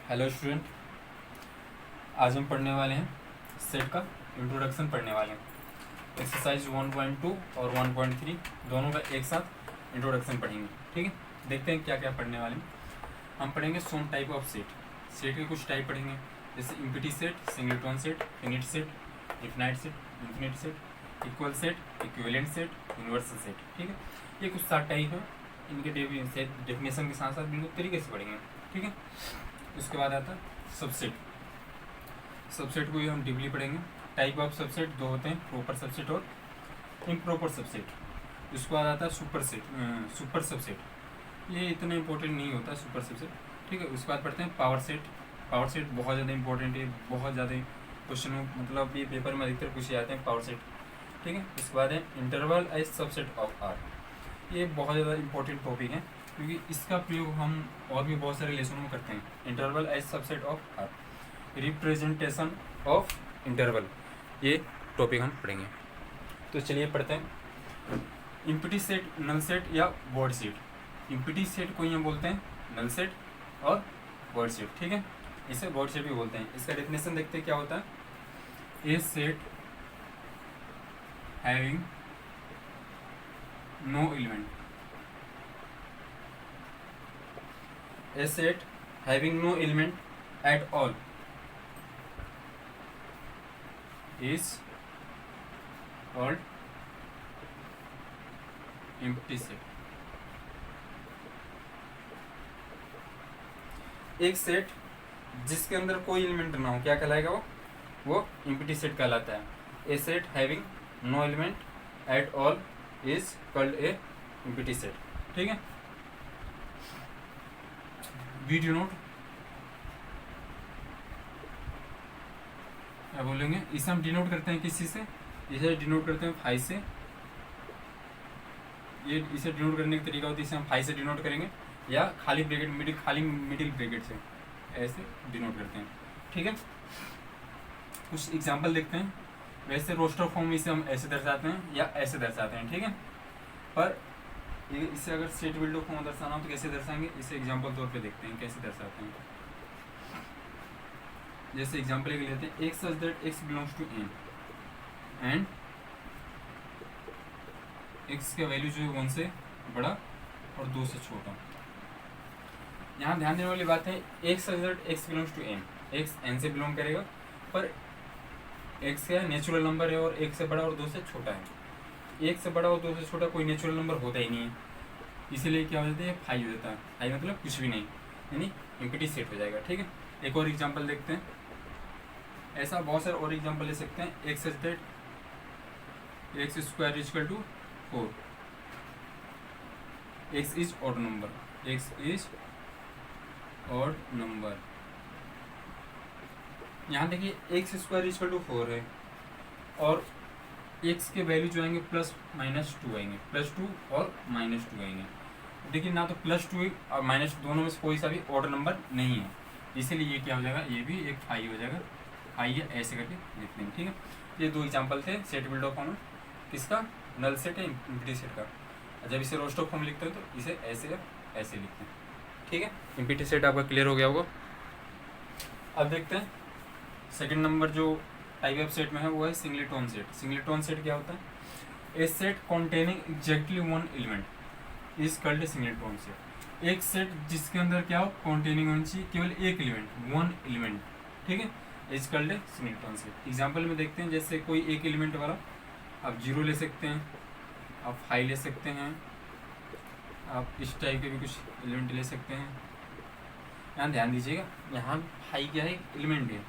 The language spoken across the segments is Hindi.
हेलो स्टूडेंट, आज हम पढ़ने वाले हैं सेट का इंट्रोडक्शन पढ़ने वाले हैं। एक्सरसाइज 1.2 और 1.3 दोनों का एक साथ इंट्रोडक्शन पढ़ेंगे। ठीक है, देखते हैं क्या क्या पढ़ने वाले हैं। हम पढ़ेंगे some type of set. Set के कुछ टाइप पढ़ेंगे, जैसे empty set, singleton set, finite set, infinite set, infinite set, equal set, equivalent set, universal set. ठीक है, ये कुछ 7 टाइप है। इनके डेफिनेशन के साथ साथ बिल्कुल तरीके से पढ़ेंगे। ठीक है, उसके बाद आता है सबसेट। सबसेट को भी हम डीपली पढ़ेंगे। टाइप ऑफ सबसेट दो होते हैं, प्रॉपर सबसेट और इम्प्रॉपर सबसेट। उसके बाद आता है सुपर सबसेट। ये इतना इंपॉर्टेंट नहीं होता सुपर सबसेट। ठीक है, उसके बाद पढ़ते हैं पावर सेट। पावर सेट बहुत ज़्यादा इंपॉर्टेंट है, बहुत ज़्यादा क्वेश्चन मतलब ये पेपर में अधिकतर पूछे जाते हैं पावर सेट। ठीक है, उसके बाद है interval as subset of R. ये बहुत ज़्यादा इंपॉर्टेंट टॉपिक है, क्योंकि इसका प्रयोग हम और भी बहुत सारे लेसनों में करते हैं। Interval as subset of R, representation of interval, ये टॉपिक हम पढ़ेंगे। तो चलिए पढ़ते हैं। इम्पिटी सेट, नल सेट या वर्ड सेट। इम्पिटी सेट को यहाँ बोलते हैं नल सेट और वर्ड सेट। ठीक है, इसे वर्ड सेट भी बोलते हैं। इसका डेफिनेशन देखते हैं क्या होता है। ए set having no element, a set having no element at all is called empty set। एक सेट जिसके अंदर कोई एलिमेंट ना हो क्या कहलाएगा? वो empty set कहलाता है। a set having no element at all is called a empty set। ठीक है, वीडियो नोट क्या बोलेंगे, इसे हम डिनोट करते हैं किसी से, इसे डिनोट करते हैं फाई से। ये इसे डिनोट करने का तरीका होता है, इसे हम फाई से डिनोट करेंगे या खाली ब्रैकेट खाली मिडिल ब्रैकेट से ऐसे डिनोट करते हैं। ठीक है, कुछ एग्जांपल देखते हैं। वैसे रोस्टर फॉर्म में इसे हम ऐसे दर्शाते हैं या ऐसे दर्शाते हैं। ठीक है, पर इसे अगर सेट बिल्डो फॉर्म दर्शाना हो तो कैसे दर्शाएंगे, इसे एग्जांपल तौर पे देखते हैं कैसे दर्शाते हैं। जैसे एग्जांपल एक लेते हैं, x such that x belongs to N and x का वैल्यू जो है 1 से बड़ा और 2 से छोटा। यहाँ ध्यान देने वाली बात है, x such that x belongs to N, x N से बिलोंग करेगा, पर एक्स का नेचुरल नंबर है और 1 से बड़ा और 2 से छोटा है। 1 से बड़ा और 2 से छोटा कोई नेचुरल नंबर होता ही नहीं है, इसीलिए क्या हो जाता है, फाई हो जाता है। फाई मतलब कुछ भी नहीं, यानी एम्प्टी सेट हो जाएगा। ठीक है, एक और एग्जांपल देखते हैं। ऐसा बहुत सारे और एग्जांपल ले सकते हैं। X such that x square equal to 4, x is odd number, x is odd number. यहाँ देखिए एक्स स्क्वायर इक्वल टू 4 है और एक्स के वैल्यू जो आएंगे प्लस माइनस 2 आएंगे, +2 और -2 आएंगे। देखिए ना तो +2 और माइनस दोनों में से कोई सा भी ऑर्डर नंबर नहीं है, इसीलिए ये क्या हो जाएगा, ये भी एक फाई हो जाएगा। फाई है ऐसे करके लिखते हैं। ठीक है, ये 2 एग्जांपल थे सेट बिल्डर फॉर्म में, किसका, नल सेट है इम्पिटी सेट का। जब इसे रोस्टर फॉर्म लिखते हैं तो इसे ऐसे या ऐसे लिखते हैं। ठीक है, इम्पिटी सेट आपका क्लियर हो गया होगा। अब देखते हैं सेकेंड नंबर जो टाइप ऑफ सेट में है वो है सिंगलेटन सेट। सिंगलेटन सेट क्या होता है? ए set containing exactly 1 element is called a singleton set. एक सेट जिसके अंदर क्या हो, कॉन्टेनिंग होनी चाहिए केवल एक एलिमेंट, 1 एलिमेंट। ठीक है, is called a singleton set. Example में देखते हैं, जैसे कोई एक एलिमेंट वाला आप 0 ले सकते हैं, आप 5 ले सकते हैं, आप इस टाइप के भी कुछ एलिमेंट ले सकते हैं। यहाँ ध्यान दीजिएगा, यहाँ 5 क्या है, एलिमेंट है,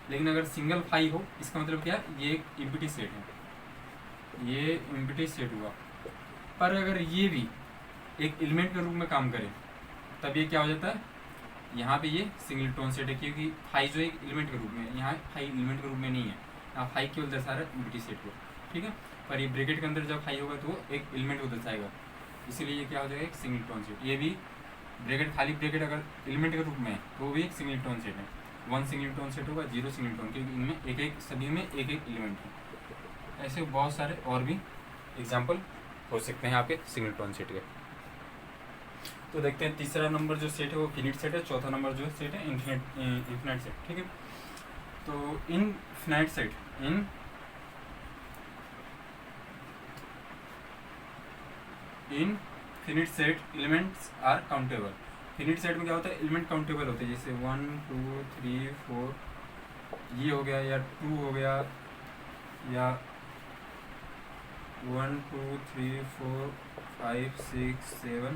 लेकिन अगर सिंगल फाई हो इसका मतलब क्या है, ये एक इम्पिटी सेट है, ये इम्पिटी सेट हुआ। पर अगर ये भी एक एलिमेंट के रूप में काम करे तब ये क्या हो जाता है, यहाँ पे ये सिंगलेटन सेट है, क्योंकि फाई जो एक एलिमेंट के रूप में, यहाँ फाई एलिमेंट के रूप में नहीं है, यहाँ फाई केवल दर्शा रहा है इम्पिटी सेट को। ठीक है, पर ये ब्रैकेट के अंदर जब फाई होगा तो वो एक एलिमेंट को दर्शाएगा, इसीलिए ये क्या हो जाएगा, एक सिंगलेटन सेट। ये भी ब्रैकेट, खाली ब्रैकेट अगर एलिमेंट के रूप में है तो वो भी एक सिंगलेटन सेट है। 1 सिंगलेटन सेट होगा, 0 सिंगलेटन, क्योंकि इनमें एक एक, सभी में एक एक एलिमेंट है। ऐसे बहुत सारे और भी एग्जांपल हो सकते हैं आपके सिंगलेटन सेट के। तो देखते हैं तीसरा नंबर जो सेट है वो फिनिट सेट है, चौथा नंबर जो सेट है इन्फिनाइट सेट। ठीक है, तो infinite set in finite set elements are countable. Finite set में क्या होता है, एलिमेंट काउंटेबल होते हैं, जैसे 1 2 3 4 ये हो गया, या 2 हो गया, या 1 2 3 4 5 6 7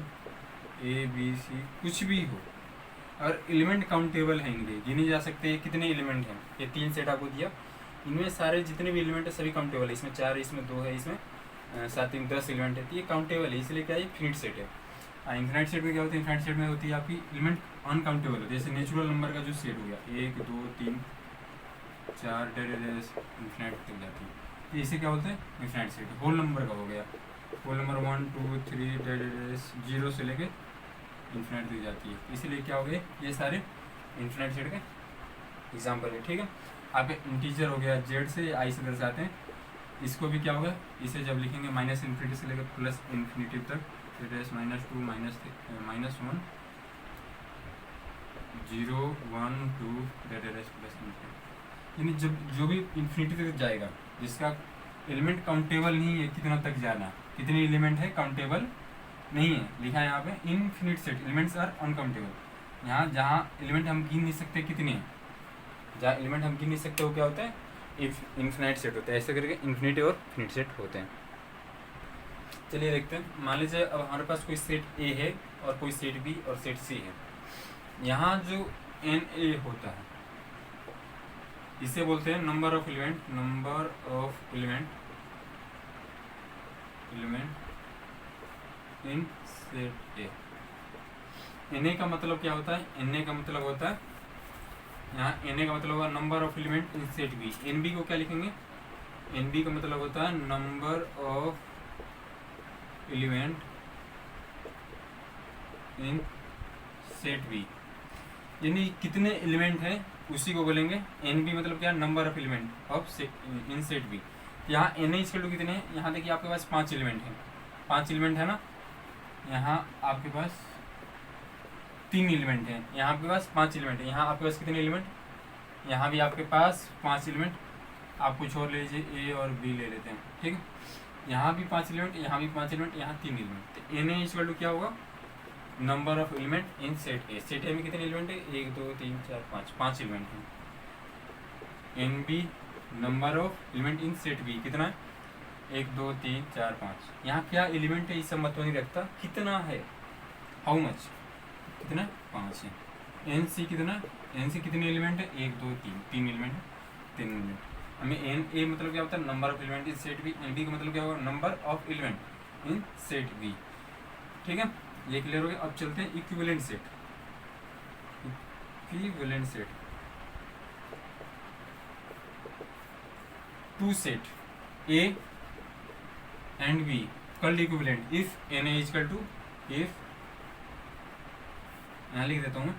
ए बी सी कुछ भी हो, और एलिमेंट काउंटेबल हैं, इनके गिने जा सकते हैं कितने एलिमेंट हैं। ये 3 सेट आपको दिया, इनमें सारे जितने भी एलिमेंट है सभी काउंटेबल है, इसमें 4 है, इसमें 2 है, इसमें 7 3 10 एलिमेंट है, तो ये काउंटेबल है, इसलिए क्या है फिनिट सेट है। इन्फिनाइट सेट में क्या होता है, इन्फिनाइट सेट में होती है आपकी एलिमेंट अनकाउंटेबल होती है, जैसे नेचुरल नंबर का जो सेट हो गया 1 2 3 4 इन्फिनाइट तक जाती है, तो इसे क्या बोलते हैं इन्फिनाइट सेट। होल नंबर का हो गया, होल नंबर 1 2 3 0 से लेके इन्फिनाइट तक जाती है, इसीलिए क्या हो गए ये सारे इन्फिनाइट सेट के एग्जाम्पल है। ठीक है, आपके इंटीजर हो गया जेड से आई से दर्शाते हैं, इसको भी क्या होगा, इसे जब लिखेंगे माइनस इन्फिनिटी से लेकर प्लस इन्फिनिटी तक, -2 -1 0 1 2 प्लस इन्फिनिटी, यानी जब जो भी इन्फिनिटी तक जाएगा जिसका एलिमेंट काउंटेबल नहीं है, कितना तक जाना, कितने एलिमेंट है काउंटेबल नहीं है, लिखा है यहाँ पे infinite set elements are uncountable. यहाँ जहाँ एलिमेंट हम गिन नहीं सकते कितने हैं, जहाँ एलिमेंट हम गिन नहीं सकते वो क्या होता है इन्फिनाइट सेट होता है, ऐसे करके इन्फिनिटी और फिनिट सेट होते हैं। चलिए देखते हैं, मान लीजिए अब हमारे पास कोई सेट ए है और कोई सेट बी और सेट सी है। यहाँ जो एन ए होता है इसे बोलते हैं number of element in set A. N A का मतलब क्या होता है, एन ए का मतलब होता है, यहाँ एन ए का मतलब होगा number of element in set B. N B को क्या लिखेंगे, एन बी का मतलब होता है number of element in set B, यानी कितने एलिमेंट है उसी को बोलेंगे एन बी, मतलब क्या number of element of in set B. यहाँ एन ए कितने हैं, यहाँ देखिए आपके पास 5 एलिमेंट हैं, 5 एलिमेंट है ना, यहाँ आपके पास 3 एलिमेंट हैं, यहाँ आपके पास 5 एलिमेंट है, यहाँ आपके पास कितने एलिमेंट, यहाँ भी आपके पास 5 एलिमेंट, आप कुछ और ले लीजिए ए और बी ले लेते हैं। ठीक है, यहाँ भी 5 एलिमेंट, यहाँ भी 5 एलिमेंट, यहाँ 3 एलिमेंट, तो एन ए इक्वल टू क्या होगा number of element in set A. Set ए में कितने एलिमेंट है 1 2 3 4 5 एलिमेंट हैं। N B number of element in set B कितना है 1 2 3 4 5। यहाँ क्या एलिमेंट है इससे मतलब नहीं रखता, कितना है, हाउ मच, कितना 5 है। एन सी कितना, एन सी कितने एलिमेंट है 1 2 3 एलिमेंट है, 3 एलिमेंट। हमें एन ए मतलब क्या होता है number of element in set B, N B का मतलब क्या होगा number of element in set B. ठीक है, ये क्लियर हो गया। अब चलते हैं equivalent set. Equivalent set, two set A and B called equivalent if n A equal to, if यहाँ लिख देता हूँ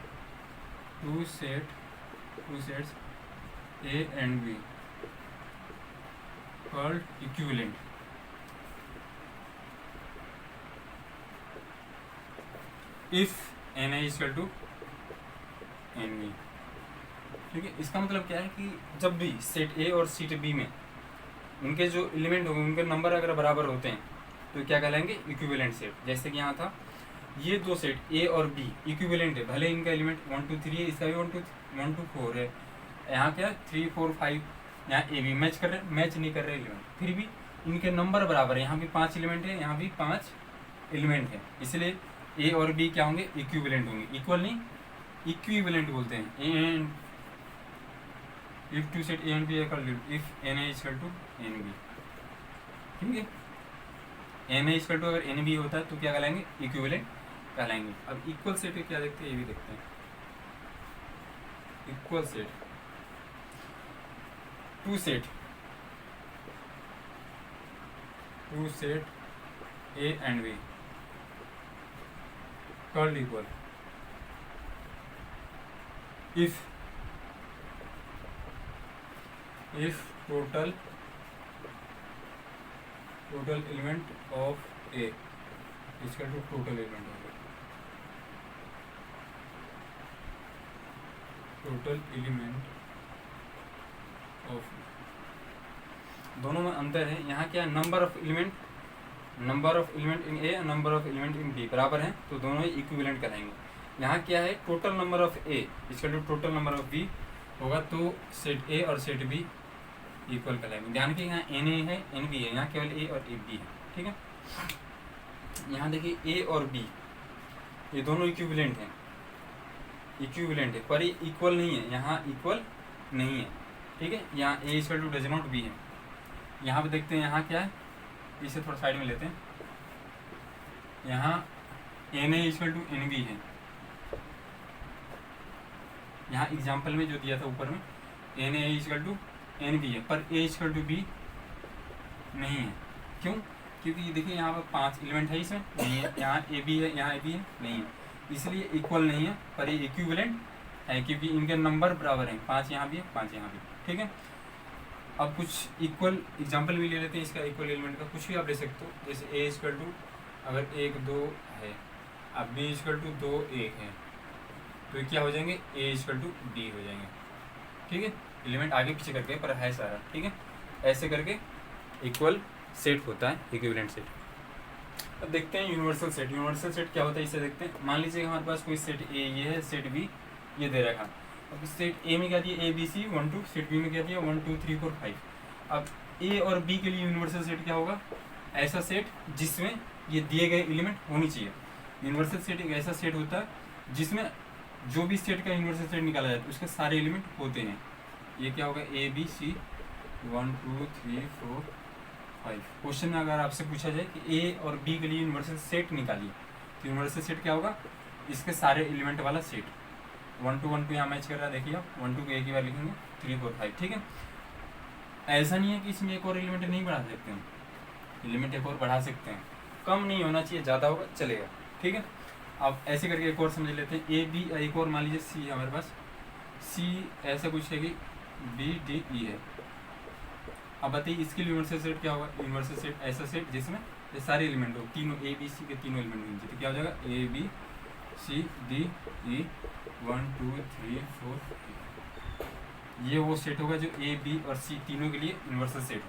two sets A and B called equivalent if n A equal to n B. ठीक है, इसका मतलब क्या है कि जब भी सेट ए और सेट बी में उनके जो एलिमेंट होंगे उनके नंबर अगर बराबर होते हैं तो क्या कहलाएंगे इक्विवेलेंट सेट। जैसे कि यहाँ था ये दो सेट ए और बी इक्विवेलेंट है, भले इनका एलिमेंट 1 2 3 है, इसका भी 1 2 4 है, यहाँ क्या 3 4 5, यहाँ ए बी मैच कर रहे हैं, मैच नहीं कर रहे एलिमेंट, फिर भी इनके नंबर बराबर है, यहाँ भी 5 एलिमेंट है, यहाँ भी 5 एलिमेंट है, इसलिए ए और बी क्या होंगे इक्विवेलेंट होंगे। इक्वल नहीं इक्विवेलेंट बोलते हैं। And if two set A and B equal if n A equal to n B. ठीक है, एन ए इक्वल टू अगर एन बी होता है तो क्या कहलाएंगे इक्विवेलेंट कहलाएंगे। अब इक्वल सेट क्या देखते हैं, ये भी देखते हैं। Equal set, two set A and B called equal if total element of A is equal to total element of A। Total element of, दोनों में अंतर है। यहाँ क्या है, number of element in A, number of element in B बराबर है, तो दोनों ही इक्विवेलेंट कराएंगे। यहाँ क्या है, टोटल नंबर ऑफ ए इसका जो टोटल नंबर ऑफ बी होगा, तो सेट ए और सेट बी इक्वल कराएंगे। ध्यान कि यहाँ एन ए है, एन बी है, यहाँ केवल ए और ए बी है, ठीक है। यहाँ देखिए ए और बी ये दोनों इक्विवेलेंट हैं, पर ये इक्वल नहीं है, यहाँ इक्वल नहीं है, ठीक है। यहाँ A equal to does not B है। यहाँ पे देखते हैं, यहाँ क्या है, इसे थोड़ा साइड में लेते हैं। यहाँ N A equal to n B है, यहाँ एग्जाम्पल में जो दिया था ऊपर में n A equal to n B है, पर ए इक्वल टू बी नहीं है। क्यों? क्योंकि देखिए यहाँ पर 5 एलिमेंट है, इसमें नहीं है। यहाँ ए बी है, यहाँ ए बी है, नहीं है, इसलिए इक्वल नहीं है, पर ये इक्विवेलेंट है क्योंकि इनके नंबर बराबर हैं। 5 यहाँ भी है, 5 यहाँ भी, ठीक है। अब कुछ इक्वल एग्जाम्पल भी ले लेते हैं इसका, इक्वल एलिमेंट का कुछ भी आप ले सकते हो। जैसे ए इक्वल टू अगर 1 2 है, अब बी इक्वल टू 2 1 है, तो ये क्या हो जाएंगे, ए इक्वल टू डी हो जाएंगे, ठीक है। एलिमेंट आगे पीछे करके पर है सारा, ठीक है। ऐसे करके इक्वल सेट होता है, इक्विवेलेंट सेट। अब देखते हैं यूनिवर्सल सेट। यूनिवर्सल सेट क्या होता है, इसे देखते हैं। मान लीजिए हमारे पास कोई सेट ए ये है, सेट बी ये दे रखा। अब सेट ए में क्या दिया, A B C 1 2, set B में क्या दिया 1 2 3 4 5। अब ए और बी के लिए यूनिवर्सल सेट क्या होगा, ऐसा सेट जिसमें ये दिए गए एलिमेंट होनी चाहिए। यूनिवर्सल सेट एक ऐसा सेट होता है जिसमें जो भी सेट का यूनिवर्सल सेट निकाला जाता है उसके सारे एलिमेंट होते हैं। ये क्या होगा, ए बी सी 1 2 3 4 5। क्वेश्चन में अगर आपसे पूछा जाए कि ए और बी के लिए यूनिवर्सल सेट निकालिए, तो यूनिवर्सल सेट क्या होगा, इसके सारे एलिमेंट वाला सेट। 1 to 1 यहाँ मैच कर रहा है, देखिए आप 1 2 एक ही बार लिखेंगे, 3 4 5, ठीक है। ऐसा नहीं है कि इसमें एक और एलिमेंट नहीं बढ़ा सकते हैं, एलिमेंट एक और बढ़ा सकते हैं, कम नहीं होना चाहिए, ज़्यादा होगा चलेगा, ठीक है। अब ऐसे करके एक और समझ लेते हैं। ए बी, एक और मान लीजिए सी है हमारे पास, सी ऐसा कुछ है कि बी डी ई है। अब बताइए इसके लिए यूनिवर्सल सेट क्या होगा, यूनिवर्सल सेट ऐसा सेट जिसमें ये सारे एलिमेंट हो, तीनों ए बी सी के तीनों एलिमेंट होंगे, तो क्या हो जाएगा, ए बी सी डी ई 1 2 3 4 5। ये वो सेट होगा जो ए बी और सी तीनों के लिए यूनिवर्सल सेट हो।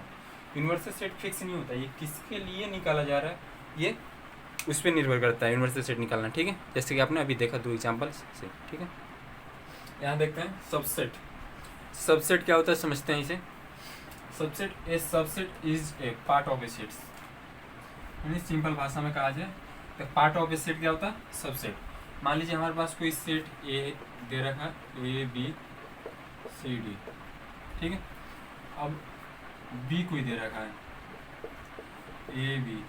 यूनिवर्सल सेट फिक्स नहीं होता, ये किसके लिए निकाला जा रहा है ये उस पर निर्भर करता है यूनिवर्सल सेट निकालना, ठीक है। जैसे कि आपने अभी देखा 2 एग्जाम्पल से, ठीक है। यहाँ देखते हैं सबसेट। सबसेट क्या होता है समझते हैं इसे। Subset, A subset is a part of A set, यानी सिंपल भाषा में कहा जाए तो पार्ट ऑफ ए सेट क्या होता है, सबसेट। मान लीजिए हमारे पास कोई सेट ए दे रखा है, ए बी सी डी, ठीक है। अब बी कोई दे रखा है, ए बी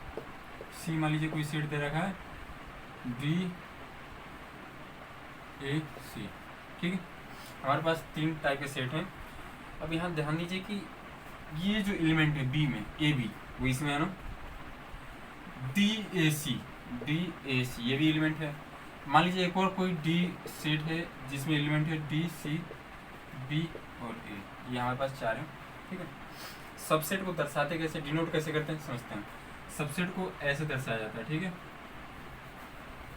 सी, मान लीजिए कोई सेट दे रखा है बी ए सी, ठीक है। हमारे पास 3 टाइप के सेट हैं। अब यहाँ ध्यान दीजिए कि ये जो एलिमेंट है बी में, ए बी वो इसमें है ना, डी ए सी ये भी एलिमेंट है। मान लीजिए एक और कोई डी सेट है जिसमें एलिमेंट है डी सी बी और ए, ये हमारे पास 4 हैं, ठीक है। सबसेट को दर्शाते कैसे, डिनोट कैसे करते हैं समझते हैं। सबसेट को ऐसे दर्शाया जाता है, ठीक है,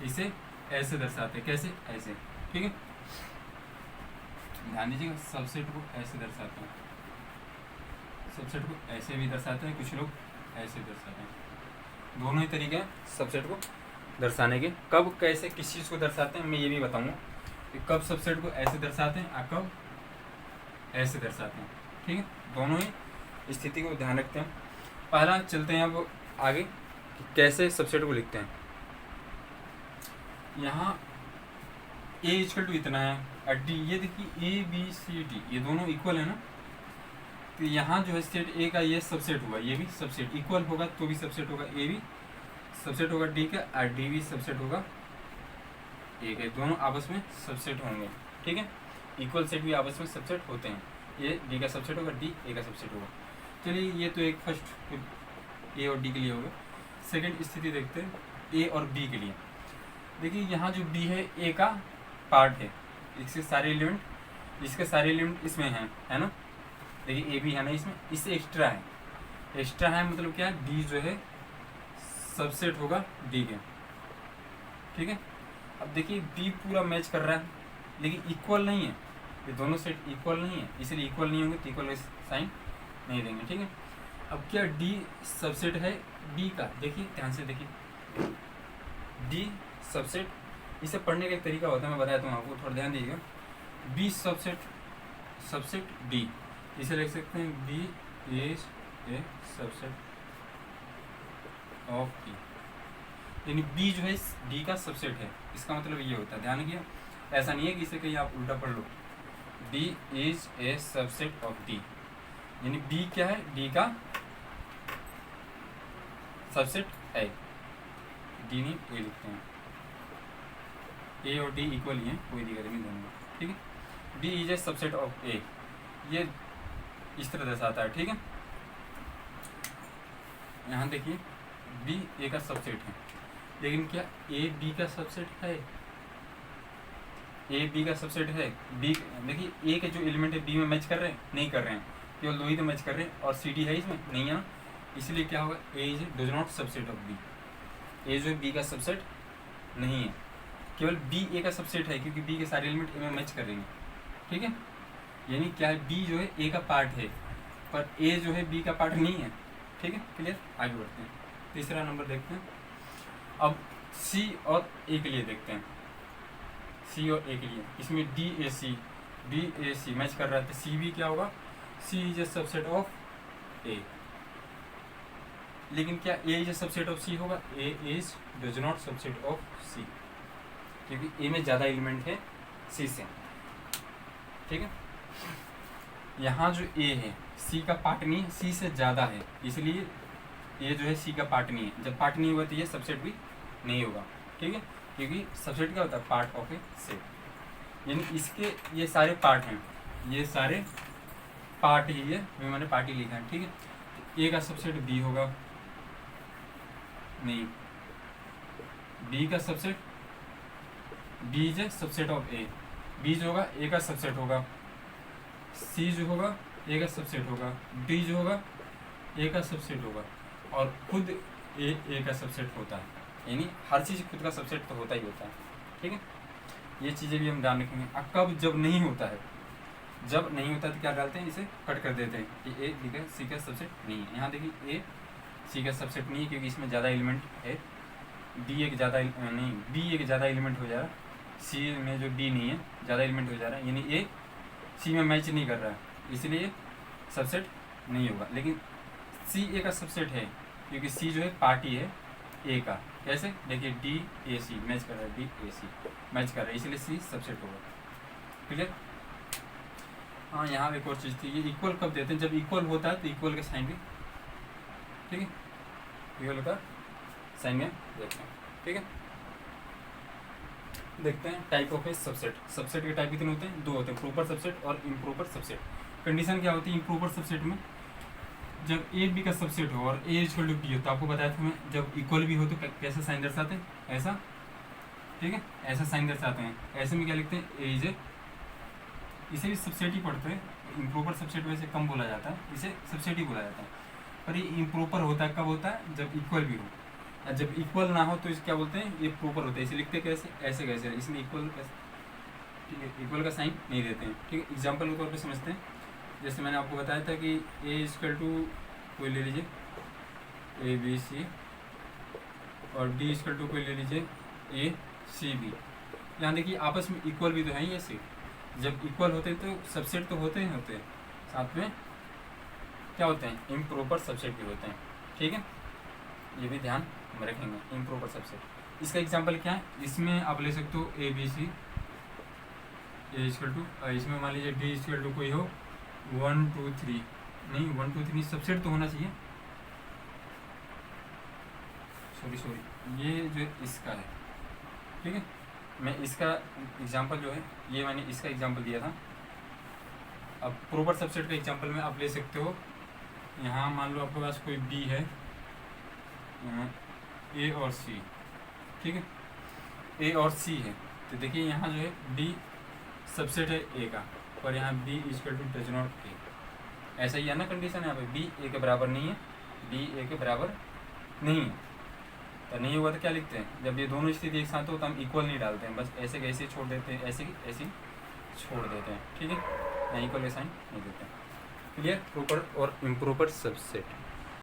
इसे ऐसे दर्शाते हैं, कैसे, ऐसे, ठीक है। ध्यान दीजिएगा, सबसेट को ऐसे दर्शाते हैं, सबसेट को ऐसे भी दर्शाते हैं, कुछ लोग ऐसे दर्शाते हैं, दोनों ही तरीके हैं सबसेट को दर्शाने के। कब कैसे किस चीज़ को दर्शाते हैं मैं ये भी बताऊंगा कि कब सबसेट को ऐसे दर्शाते हैं और कब ऐसे दर्शाते हैं, ठीक है। दोनों ही स्थिति को ध्यान रखते हैं। पहला चलते हैं अब आगे कि कैसे सबसेट को लिखते हैं। यहाँ ए इक्वल टू इतना है और डी, ये देखिए ए बी सी डी ये दोनों इक्वल है ना, तो यहाँ जो है सेट ए का ये सबसेट हुआ, ये भी सबसेट इक्वल होगा तो भी सबसेट होगा, ए भी सबसेट होगा डी का और डी भी सबसेट होगा ए का, दोनों आपस में सबसेट होंगे, ठीक है। इक्वल सेट भी आपस में सबसेट होते हैं, ये डी का सबसेट होगा, डी ए का सबसेट होगा। चलिए ये तो एक फर्स्ट ए और डी के लिए होगा। सेकंड स्थिति देखते हैं ए और बी के लिए। देखिए यहाँ जो बी है ए का पार्ट है, इसके सारे एलिमेंट, इसके सारे एलिमेंट इसमें हैं, है ना। देखिए ए भी है ना इसमें, इससे एक्स्ट्रा है, एक्स्ट्रा है मतलब क्या, डी जो है सबसेट होगा डी के, ठीक है। अब देखिए बी पूरा मैच कर रहा है लेकिन इक्वल नहीं है, ये दोनों सेट इक्वल नहीं है, इसलिए इक्वल नहीं होंगे तो इक्वल साइन नहीं देंगे, ठीक है। अब क्या डी सबसेट है डी का, देखिए ध्यान से देखिए, डी सबसेट, इसे पढ़ने का एक तरीका होता है, मैं बताया हूँ आपको, थोड़ा ध्यान दीजिएगा। बी सबसेट डी, इसे लिख सकते हैं B is a subset of D, यानी बी जो है डी का सबसेट है, इसका मतलब ये होता है, ध्यान रखिए, ऐसा नहीं है कि इसे कहीं आप उल्टा पढ़ लो। B is a subset of D, यानी बी क्या है, डी का सबसेट है, डी नहीं ए लिखते हैं, ए और डी इक्वल ही है, कोई दिक्कत नहीं दोनों में, ठीक है। D is a subset of A, ये इस तरह दर्शाता है, ठीक है। यहाँ देखिए बी ए का सबसेट है, लेकिन क्या ए बी का सबसेट है, ए बी का सबसेट है, बी देखिए ए के जो एलिमेंट है बी में मैच कर रहे हैं, नहीं कर रहे हैं, केवल दो ही तो मैच कर रहे हैं, और सी डी है इसमें नहीं है ना, इसलिए क्या होगा, A is does not subset of B, A जो है बी का सबसेट नहीं है, केवल बी ए का सबसेट है, क्योंकि बी के सारे एलिमेंट ए में मैच कर रहे हैं, ठीक है। यानी क्या है, बी जो है ए का पार्ट है, पर ए जो है बी का पार्ट नहीं है, ठीक है, क्लियर। आगे बढ़ते हैं, तीसरा नंबर देखते हैं। अब सी और ए के लिए देखते हैं, सी और ए के लिए, इसमें डी ए सी मैच कर रहा है, तो सी भी क्या होगा, C is a subset of A, लेकिन क्या A is a subset of C होगा, A is does not subset of C, क्योंकि ए में ज़्यादा एलिमेंट है सी से, ठीक है। यहाँ जो ए है सी का पार्ट नहीं है, सी से ज़्यादा है, इसलिए ये जो है सी का पार्ट नहीं है, जब पार्ट नहीं हुआ तो ये सबसेट भी नहीं होगा, ठीक है, क्योंकि सबसेट क्या होता है, पार्ट ऑफ ए सेट, यानी इसके ये सारे पार्ट हैं, ये सारे पार्ट ही है, मैंने पार्ट ही लिखा है, ठीक है। तो ए का सबसेट बी होगा नहीं, बी का subset, B is a subset of A, B जो होगा ए का सबसेट होगा, सी जो होगा ए का सबसेट होगा, डी जो होगा ए का सबसेट होगा, और खुद ए का सबसेट होता है, यानी हर चीज़ खुद का सबसेट तो होता ही होता है, ठीक है। ये चीज़ें भी हम ध्यान रखेंगे। अब कब जब नहीं होता है, जब नहीं होता तो क्या डालते हैं, इसे कट कर देते हैं कि ए बी का सी का सबसेट नहीं है। यहाँ देखिए ए सी का सबसेट नहीं है, क्योंकि इसमें ज़्यादा एलिमेंट है, डी एक ज़्यादा नहीं, बी एक ज़्यादा एलिमेंट हो जा रहा है, सी में जो डी नहीं है ज़्यादा एलिमेंट हो जा रहा है, यानी ए सी में मैच नहीं कर रहा है, इसलिए सबसेट नहीं होगा। लेकिन सी ए का सबसेट है, क्योंकि सी जो है पार्टी है ए का, कैसे देखिए डी ए सी मैच कर रहा है, डी ए सी मैच कर रहा है, इसलिए सी सबसेट होगा, क्लियर। हाँ, यहाँ एक और चीज़ थी, ये इक्वल कब देते हैं, जब इक्वल होता है तो इक्वल का साइन भी, ठीक है, इक्वल का साइन में देखते हैं, ठीक है। देखते हैं type of A subset, subset के टाइप कितने होते हैं, दो होते हैं, प्रॉपर सबसेट और इम्प्रॉपर सबसेट। कंडीशन क्या होती है इम्प्रॉपर सबसेट में, जब ए बी का सबसेट हो और ए इक्वल टू बी हो, तो आपको बताया था मैं, जब इक्वल भी हो तो कैसा साइन दर्शाते हैं, ऐसा, ठीक है, ऐसा साइन दर्शाते हैं। ऐसे में क्या लिखते हैं, ए इज ए, इसे भी सबसेट ही पढ़ते हैं, इम्प्रॉपर सबसेट वैसे कम बोला जाता है, इसे सबसेट ही बोला जाता है, पर ये इम्प्रॉपर होता है कब होता है, जब इक्वल भी हो, और जब इक्वल ना हो तो इसे क्या बोलते हैं, ये प्रॉपर होता है। इसे लिखते कैसे, ऐसे कैसे, इसमें इक्वल कैसे, ठीक है, इक्वल का साइन नहीं देते हैं, ठीक है। एग्जाम्पल के तौर पर समझते हैं, जैसे मैंने आपको बताया था कि ए इक्वल टू कोई ले लीजिए ए बी सी, और डी इक्वल टू कोई ले लीजिए ए सी बी। यहाँ देखिए आपस में इक्वल भी तो है ही ऐसे, जब इक्वल होते हैं तो सबसेट तो होते हैं, साथ में क्या होते हैं, इम्प्रॉपर सबसेट भी होते हैं, ठीक है, ये भी ध्यान में रखेंगे, इम्प्रॉपर सबसेट। इसका एग्जांपल क्या है, इसमें आप ले सकते हो A B C, A equal to, इसमें मान लीजिए डी इक्वल टू कोई हो 1 2 3, नहीं 1 2 3 सबसेट तो होना चाहिए, सॉरी ये जो इसका है, ठीक है। मैं इसका एग्जांपल जो है, ये मैंने इसका एग्जांपल दिया था। अब प्रॉपर सबसेट का एग्जांपल में आप ले सकते हो, यहाँ मान लो आपके पास कोई बी है, ए और सी, ठीक है, ए और सी है, तो देखिए यहाँ जो है डी सबसेट है ए का, और यहाँ B equal to does not A, ऐसा ही है ना कंडीशन, यहाँ पे बी ए के बराबर नहीं है, बी ए के बराबर नहीं है, तो नहीं हुआ तो क्या लिखते हैं, जब ये दोनों स्थिति एक साथ हो तो हम इक्वल नहीं डालते हैं, बस ऐसे कैसे छोड़ देते हैं, ऐसे ऐसी छोड़ देते हैं, ठीक है, यहाँ इक्वल साइन नहीं देते हैं। क्लियर? प्रॉपर और इम्प्रॉपर सबसेट।